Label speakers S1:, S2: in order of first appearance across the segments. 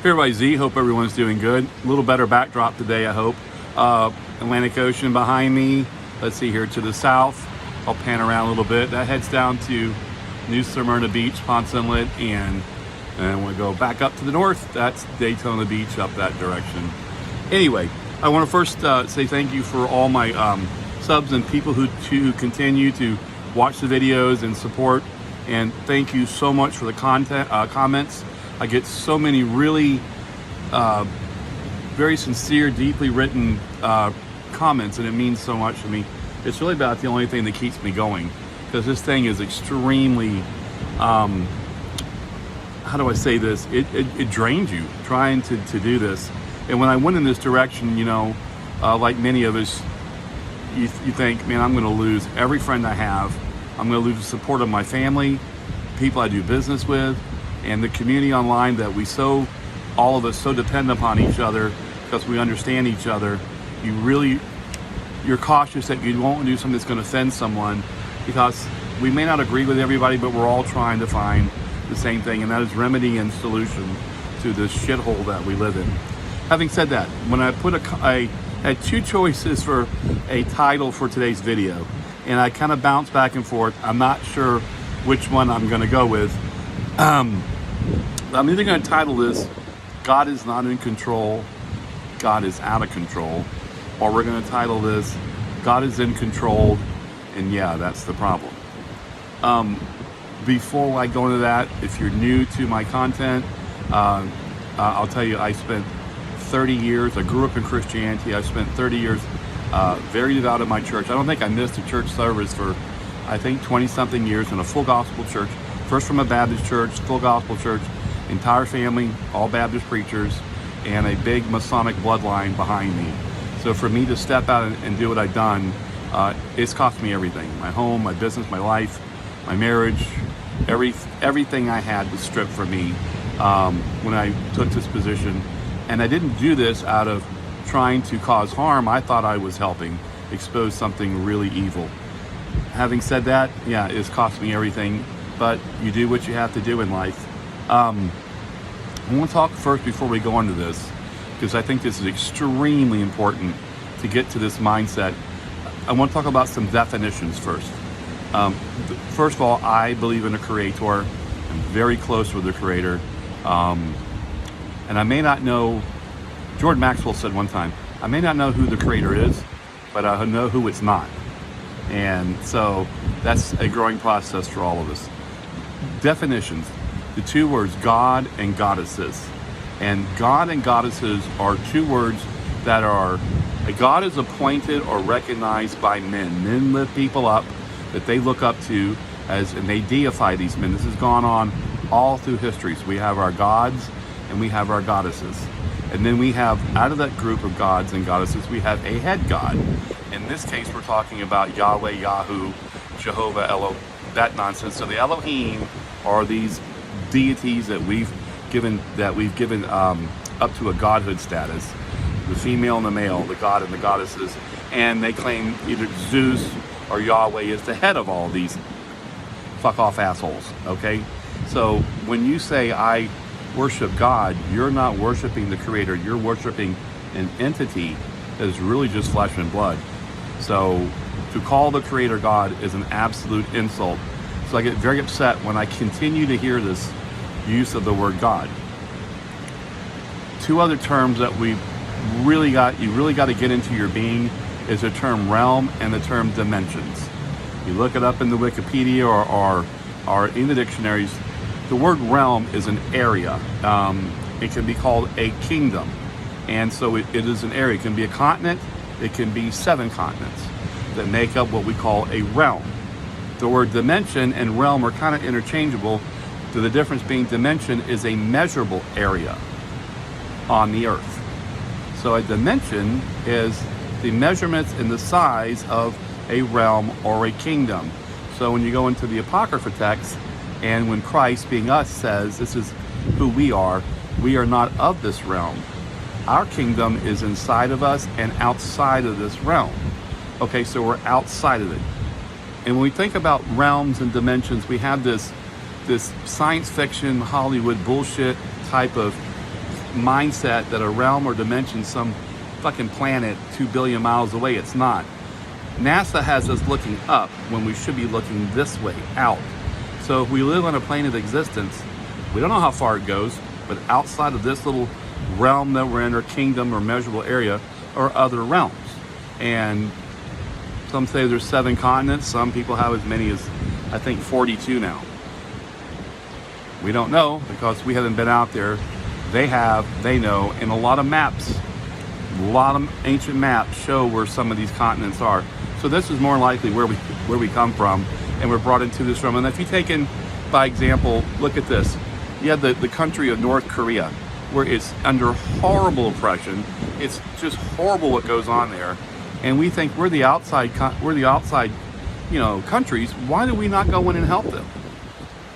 S1: Hey everybody, Z. Hope everyone's doing good. A little better backdrop today, I hope. Atlantic Ocean behind me. Let's see here to the south. I'll pan around a little bit. That heads down to New Smyrna Beach, Ponce Inlet, and we go back up to the north. That's Daytona Beach up that direction. Anyway, I want to first say thank you for all my subs and people who continue to watch the videos and support. And thank you so much for the comments. I get so many really very sincere, deeply written comments, and it means so much to me. It's really about the only thing that keeps me going, because this thing is extremely, how do I say this? It drains you trying to do this. And when I went in this direction, you know, like many of us, you think, man, I'm going to lose every friend I have. I'm going to lose the support of my family, people I do business with, and the community online that all of us so depend upon each other because we understand each other. You're cautious that you won't do something that's going to offend someone, because we may not agree with everybody, but we're all trying to find the same thing, and that is remedy and solution to this shithole that we live in. Having said that, when I had two choices for a title for today's video, and I kind of bounced back and forth. I'm not sure which one I'm going to go with. I'm either going to title this, God is not in control, God is out of control, or we're going to title this, God is in control, and yeah, that's the problem. Before I go into that, if you're new to my content, I'll tell you, I spent 30 years, I grew up in Christianity, I spent 30 years very devout in my church. I don't think I missed a church service for, I think, 20-something years in a full gospel church. First from a Baptist church, full gospel church, entire family, all Baptist preachers, and a big Masonic bloodline behind me. So for me to step out and do what I've done, it's cost me everything. My home, my business, my life, my marriage, everything I had was stripped from me when I took this position. And I didn't do this out of trying to cause harm. I thought I was helping expose something really evil. Having said that, yeah, it's cost me everything, but you do what you have to do in life. I want to talk first before we go into this, because I think this is extremely important to get to this mindset. I want to talk about some definitions first. First of all, I believe in a creator. I'm very close with the creator. And I may not know, Jordan Maxwell said one time, I may not know who the creator is, but I know who it's not. And so that's a growing process for all of us. Definitions. The two words, God and goddesses. And God and goddesses are two words that are, a god is appointed or recognized by men. Men lift people up that they look up to and they deify these men. This has gone on all through history. So we have our gods and we have our goddesses. And then we have, out of that group of gods and goddesses, we have a head god. In this case, we're talking about Yahweh, Yahu, Jehovah, that nonsense. So the Elohim are these deities that we've given up to a godhood status. The female and the male, the god and the goddesses. And they claim either Zeus or Yahweh is the head of all these fuck off assholes, okay? So when you say, I worship God, you're not worshiping the creator, you're worshiping an entity that is really just flesh and blood. So to call the creator God is an absolute insult. So I get very upset when I continue to hear this use of the word God. Two other terms that you really got to get into your being is the term realm and the term dimensions. You look it up in the Wikipedia or in the dictionaries. The word realm is an area. It can be called a kingdom. And so it is an area. It can be a continent. It can be 7 continents that make up what we call a realm. The word dimension and realm are kind of interchangeable. The difference being dimension is a measurable area on the earth. So a dimension is the measurements and the size of a realm or a kingdom. So when you go into the Apocrypha text, and when Christ, being us, says, this is who we are not of this realm. Our kingdom is inside of us and outside of this realm. Okay, so we're outside of it. And when we think about realms and dimensions, we have this science fiction, Hollywood bullshit type of mindset that a realm or dimension, some fucking planet 2 billion miles away. It's not. NASA has us looking up when we should be looking this way, out. So if we live on a plane of existence, we don't know how far it goes, but outside of this little realm that we're in, or kingdom or measurable area, are other realms. And some say there's 7 continents. Some people have as many as, I think, 42 now. We don't know because we haven't been out there. They have, they know, and a lot of maps, a lot of ancient maps show where some of these continents are. So this is more likely where we come from, and we're brought into this realm. And if you take in, by example, look at this. You have the country of North Korea, where it's under horrible oppression. It's just horrible what goes on there. And we think we're the outside, countries. Why do we not go in and help them?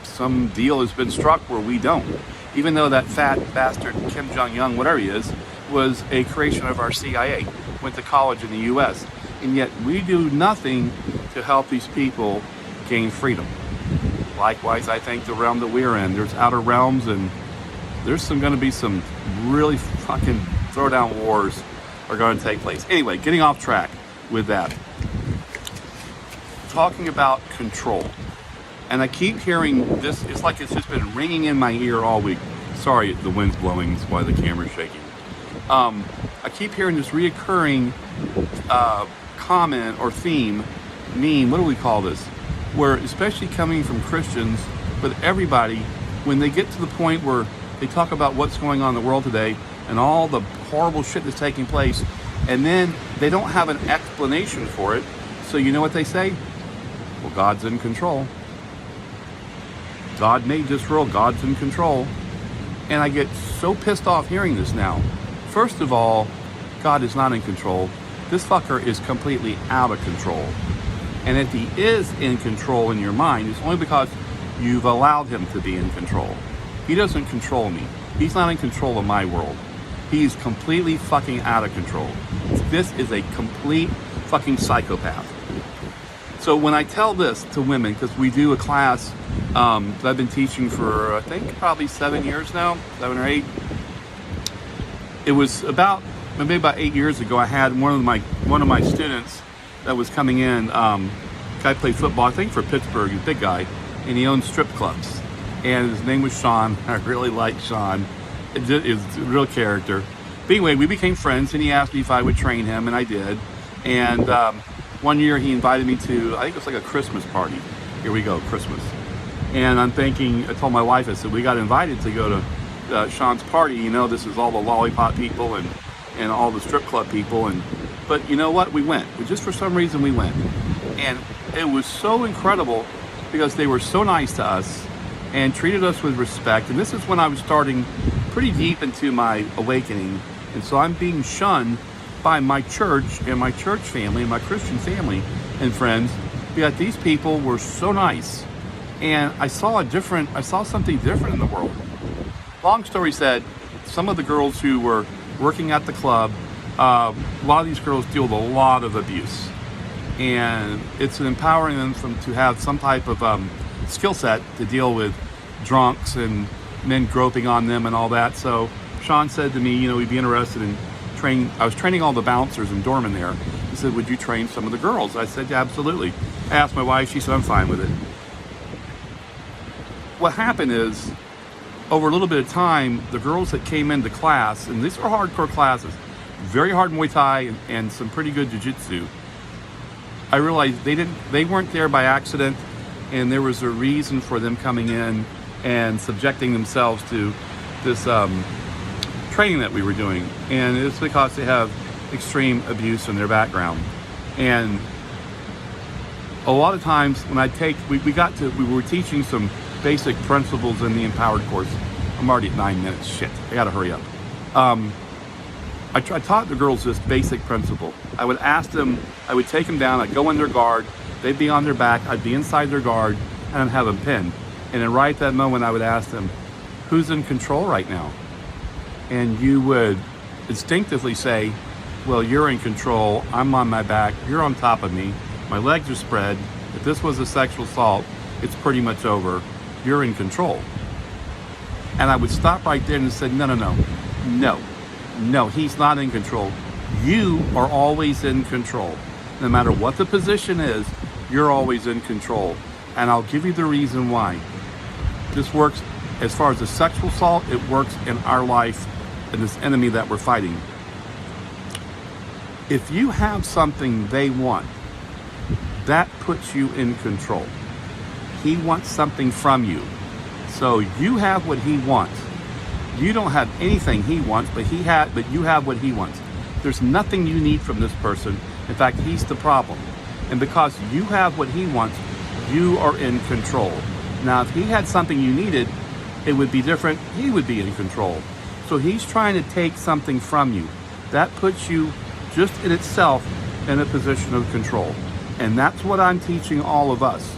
S1: Some deal has been struck where we don't. Even though that fat bastard Kim Jong-un, whatever he is, was a creation of our CIA, went to college in the US, and yet we do nothing to help these people gain freedom. Likewise, I think the realm that we're in, there's outer realms, and there's going to be some really fucking throwdown wars are going to take place. Anyway, getting off track with that. Talking about control. And I keep hearing this, it's like it's just been ringing in my ear all week. Sorry, the wind's blowing, that's why the camera's shaking. I keep hearing this reoccurring comment or theme, meme, what do we call this? Where, especially coming from Christians, but everybody, when they get to the point where they talk about what's going on in the world today and all the horrible shit that's taking place, and then they don't have an explanation for it. So you know what they say? Well, God's in control. God made this world, God's in control. And I get so pissed off hearing this now. First of all, God is not in control. This fucker is completely out of control. And if he is in control in your mind, it's only because you've allowed him to be in control. He doesn't control me. He's not in control of my world. He's completely fucking out of control. This is a complete fucking psychopath. So when I tell this to women, because we do a class that I've been teaching for, I think, probably 7 years now, 7 or 8. It was maybe about 8 years ago. I had one of my students that was coming in. Guy played football, I think, for Pittsburgh. He's a big guy, and he owned strip clubs. And his name was Sean. I really liked Sean. It was a real character. But anyway, we became friends, and he asked me if I would train him, and I did. And one year he invited me to, I think it was like a Christmas party. Here we go, Christmas. And I'm thinking, I told my wife, I said, we got invited to go to Sean's party. You know, this is all the lollipop people and all the strip club people. But you know what? We went. Just for some reason, we went. And it was so incredible because they were so nice to us and treated us with respect. And this is when I was starting pretty deep into my awakening. And so I'm being shunned by my church and my church family and my Christian family and friends, because these people were so nice. And I saw something different in the world. Long story said, some of the girls who were working at the club, a lot of these girls deal with a lot of abuse. And it's empowering them to have some type of skill set to deal with drunks and men groping on them and all that. So Sean said to me, we'd be interested in training. I was training all the bouncers and doormen there. He said, would you train some of the girls? I said, yeah, absolutely. I asked my wife, she said, I'm fine with it. What happened is, over a little bit of time, the girls that came into class, and these were hardcore classes, very hard Muay Thai and some pretty good jiu-jitsu, I realized they weren't there by accident, and there was a reason for them coming in and subjecting themselves to this training that we were doing. And it's because they have extreme abuse in their background. And a lot of times when we were teaching some basic principles in the Empowered course. I'm already at 9 minutes. Shit, I gotta hurry up. I taught the girls this basic principle. I would ask them, I would take them down, I'd go in their guard, they'd be on their back, I'd be inside their guard, and I'd have them pinned. And then right at that moment, I would ask them, who's in control right now? And you would instinctively say, well, you're in control, I'm on my back, you're on top of me, my legs are spread. If this was a sexual assault, it's pretty much over. You're in control. And I would stop right there and say, no. No, no, he's not in control. You are always in control. No matter what the position is, you're always in control. And I'll give you the reason why. This works as far as the sexual assault, it works in our life and this enemy that we're fighting. If you have something they want, that puts you in control. He wants something from you. So you have what he wants. You don't have anything he wants, but you have what he wants. There's nothing you need from this person. In fact, he's the problem. And because you have what he wants, you are in control. Now, if he had something you needed, it would be different. He would be in control. So he's trying to take something from you. That puts you just in itself in a position of control. And that's what I'm teaching all of us.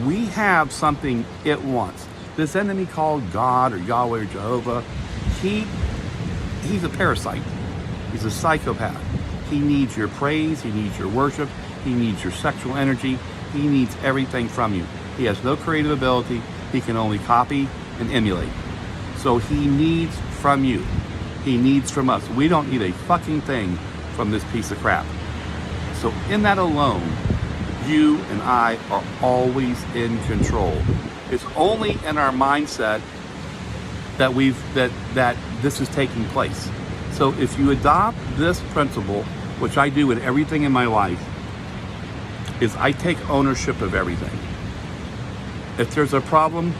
S1: We have something it wants. This enemy called God or Yahweh or Jehovah, he's a parasite. He's a psychopath. He needs your praise. He needs your worship. He needs your sexual energy. He needs everything from you. He has no creative ability. He can only copy and emulate. So he needs from you. He needs from us. We don't need a fucking thing from this piece of crap. So in that alone, you and I are always in control. It's only in our mindset that this is taking place. So if you adopt this principle, which I do in everything in my life, is I take ownership of everything. If there's a problem,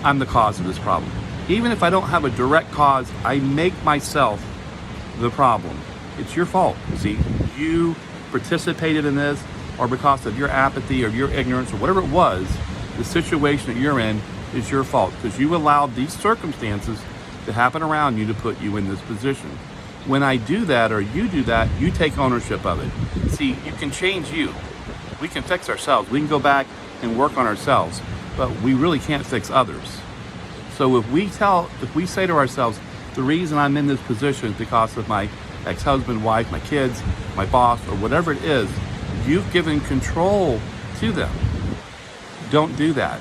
S1: I'm the cause of this problem. Even if I don't have a direct cause, I make myself the problem. It's your fault. See, you participated in this, or because of your apathy or your ignorance or whatever it was, the situation that you're in is your fault because you allowed these circumstances to happen around you to put you in this position. When I do that or you do that, you take ownership of it. See, you can change you. We can fix ourselves. We can go back and work on ourselves, but we really can't fix others. So if we say to ourselves, the reason I'm in this position is because of my ex-husband, wife, my kids, my boss, or whatever it is, you've given control to them. Don't do that.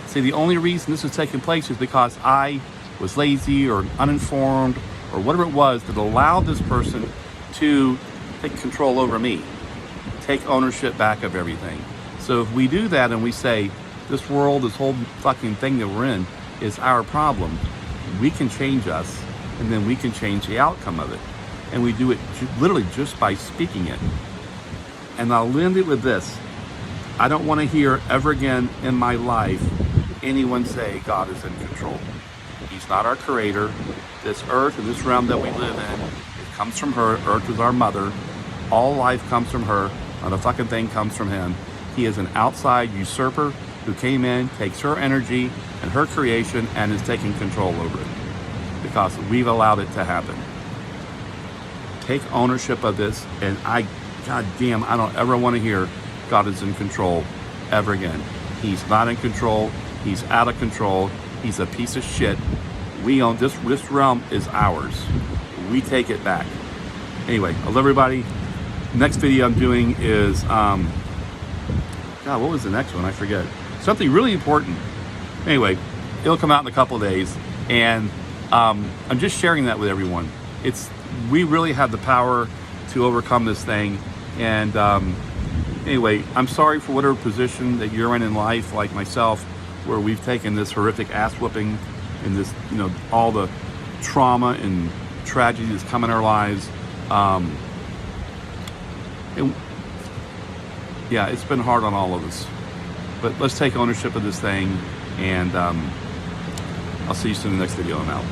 S1: See, the only reason this is taking place is because I was lazy or uninformed or whatever it was that allowed this person to take control over me, take ownership back of everything. So if we do that and we say, this world, this whole fucking thing that we're in is our problem, we can change us and then we can change the outcome of it. And we do it literally just by speaking it. And I'll end it with this. I don't want to hear ever again in my life anyone say God is in control. He's not our creator. This earth and this realm that we live in, it comes from her. Earth is our mother. All life comes from her. Not a fucking thing comes from him. He is an outside usurper who came in, takes her energy and her creation and is taking control over it because we've allowed it to happen. Take ownership of this, and God damn, I don't ever want to hear God is in control ever again. He's not in control. He's out of control. He's a piece of shit. We own this realm is ours. We take it back. Anyway, I love everybody. Next video I'm doing is God, what was the next one? I forget. Something really important. Anyway, it'll come out in a couple of days, and I'm just sharing that with everyone. We really have the power to overcome this thing. And anyway, I'm sorry for whatever position that you're in life, like myself, where we've taken this horrific ass whooping and this, all the trauma and tragedy that's come in our lives. It's been hard on all of us. But let's take ownership of this thing, and I'll see you soon in the next video. I'm out.